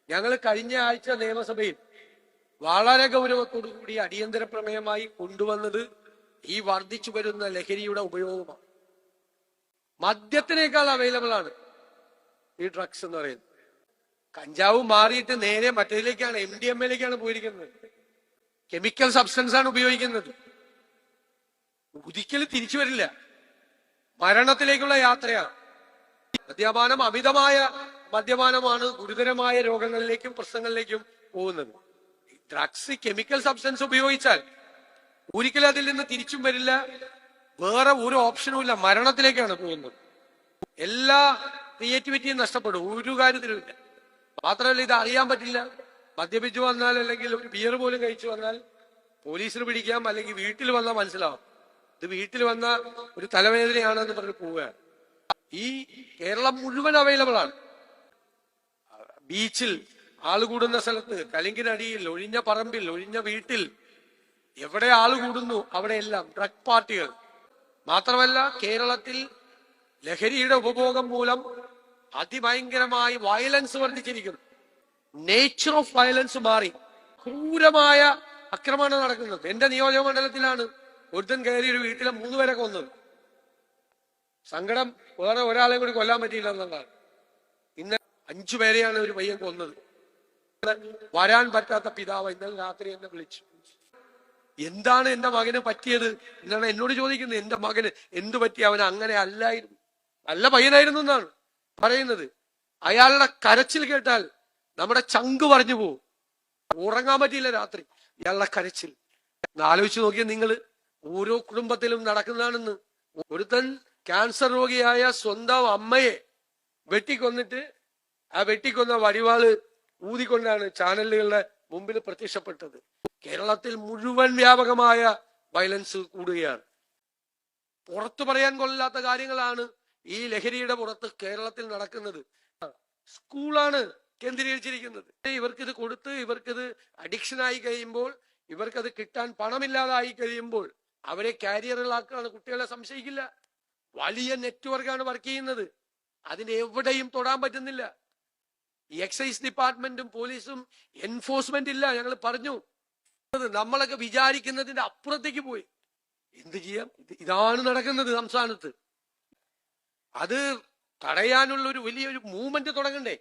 ഞങ്ങൾ കഴിഞ്ഞ ആഴ്ച നിയമസഭയിൽ വളരെ ഗൗരവത്തോടുകൂടി അടിയന്തര പ്രമേയമായി കൊണ്ടുവന്നത് ഈ വർദ്ധിച്ചു വരുന്ന ലഹരിയുടെ ഉപയോഗമാണ്. മദ്യത്തിനേക്കാൾ അവൈലബിൾ ആണ് ഈ ഡ്രഗ്സ് എന്ന് പറയുന്നത്. കഞ്ചാവ് മാറിയിട്ട് നേരെ മറ്റേതിലേക്കാണ്, MDMA പോയിരിക്കുന്നത്. കെമിക്കൽ സബ്സ്റ്റൻസ് ആണ് ഉപയോഗിക്കുന്നത്. ഒരിക്കലും തിരിച്ചു വരില്ല, മരണത്തിലേക്കുള്ള യാത്രയാണ്. മദ്യപാനം, അമിതമായ മദ്യപാനമാണ് ഗുരുതരമായ രോഗങ്ങളിലേക്കും പ്രശ്നങ്ങളിലേക്കും പോകുന്നത്. ഡ്രഗ്സ്, കെമിക്കൽ സബ്സ്റ്റൻസ് ഉപയോഗിച്ചാൽ ഒരിക്കലും അതിൽ നിന്ന് തിരിച്ചും വരില്ല, വേറെ ഒരു ഓപ്ഷനും ഇല്ല, മരണത്തിലേക്കാണ് പോകുന്നത്. എല്ലാ ക്രിയേറ്റിവിറ്റിയും നഷ്ടപ്പെടും, ഒരു കാര്യത്തിലുമില്ല. മാത്രമല്ല, ഇത് അറിയാൻ പറ്റില്ല. മദ്യപിച്ചു വന്നാൽ, അല്ലെങ്കിൽ ഒരു ബിയർ പോലും കഴിച്ചു വന്നാൽ പോലീസിന് പിടിക്കാം, അല്ലെങ്കിൽ വീട്ടിൽ വന്നാൽ മനസ്സിലാവും ഇത് വീട്ടിൽ വന്ന ഒരു തലവേദനയാണെന്ന് പറഞ്ഞ് പോവുകയാണ്. ഈ കേരളം മുഴുവൻ അവൈലബിൾ ആണ്. ബീച്ചിൽ, ആള് കൂടുന്ന സ്ഥലത്ത്, കലിങ്കിനടിയിൽ, ഒഴിഞ്ഞ പറമ്പിൽ, ഒഴിഞ്ഞ വീട്ടിൽ, എവിടെ ആള് കൂടുന്നു അവിടെയെല്ലാം ഡ്രഗ് പാർട്ടികൾ. മാത്രമല്ല, കേരളത്തിൽ ലഹരിയുടെ ഉപഭോഗം മൂലം അതിഭയങ്കരമായി വയലൻസ് വർദ്ധിച്ചിരിക്കുന്നു. നേച്ചർ ഓഫ് വയലൻസ് മാറി, ക്രൂരമായ ആക്രമണം നടക്കുന്നത്. എന്റെ നിയോജക മണ്ഡലത്തിലാണ് ഒരുത്തൻ കയറി ഒരു വീട്ടിലെ 3 പേരെ കൊന്നത്. സങ്കടം, വേറെ ഒരാളെയും കൂടി കൊല്ലാൻ പറ്റിയില്ല എന്നുള്ളതാണ്. ഇന്ന് 5 പേരെയാണ് ഒരു പയ്യൻ കൊന്നത്. വരാൻ പറ്റാത്ത പിതാവ് ഇന്നലെ രാത്രി എന്നെ വിളിച്ചു. എന്താണ് എന്റെ മകന് പറ്റിയത് എന്നാണ് എന്നോട് ചോദിക്കുന്നത്. എന്റെ മകന് എന്തു പറ്റി? അവൻ അങ്ങനെ അല്ലായിരുന്നു, നല്ല പയ്യനായിരുന്നു എന്നാണ് പറയുന്നത്. അയാളുടെ കരച്ചിൽ കേട്ടാൽ നമ്മുടെ ചങ്ക് പറഞ്ഞു പോവും. ഉറങ്ങാൻ പറ്റിയില്ല രാത്രി, ഇയാളുടെ കരച്ചിൽ. ആലോചിച്ച് നോക്കിയാൽ നിങ്ങൾ, ഓരോ കുടുംബത്തിലും നടക്കുന്നതാണെന്ന്. ഒരുത്തൻ ക്യാൻസർ രോഗിയായ സ്വന്തം അമ്മയെ വെട്ടിക്കൊന്നിട്ട് ആ വെട്ടിക്കൊന്ന വടിവാള് ഊതിക്കൊണ്ടാണ് ചാനലുകളുടെ മുമ്പിൽ പ്രത്യക്ഷപ്പെട്ടത്. കേരളത്തിൽ മുഴുവൻ വ്യാപകമായ വയലൻസ് കൂടുകയാണ്. പുറത്തു പറയാൻ കൊള്ളാത്ത കാര്യങ്ങളാണ് ഈ ലഹരിയുടെ പുറത്ത് കേരളത്തിൽ നടക്കുന്നത്. സ്കൂളാണ് കേന്ദ്രീകരിച്ചിരിക്കുന്നത്. ഇവർക്കിത് കൊടുത്ത് ഇവർക്കിത് അഡിക്ഷനായി കഴിയുമ്പോൾ, ഇവർക്കത് കിട്ടാൻ പണമില്ലാതായി കഴിയുമ്പോൾ അവരെ കാരിയറുകളാക്കുകയാണ്. കുട്ടികളെ സംശയിക്കില്ല. വലിയ നെറ്റ്വർക്കാണ് വർക്ക് ചെയ്യുന്നത്. അതിന് എവിടെയും തൊടാൻ പറ്റുന്നില്ല. ഈ എക്സൈസ് ഡിപ്പാർട്ട്മെന്റും പോലീസും എൻഫോഴ്സ്മെന്റ് ഇല്ല. ഞങ്ങൾ പറഞ്ഞു, നമ്മളൊക്കെ വിചാരിക്കുന്നതിന്റെ അപ്പുറത്തേക്ക് പോയി. എന്ത് ചെയ്യാം? ഇതാണ് നടക്കുന്നത് സംസ്ഥാനത്ത്. അത് തടയാനുള്ള ഒരു വലിയൊരു മൂവ്മെന്റ് തുടങ്ങണ്ടേ?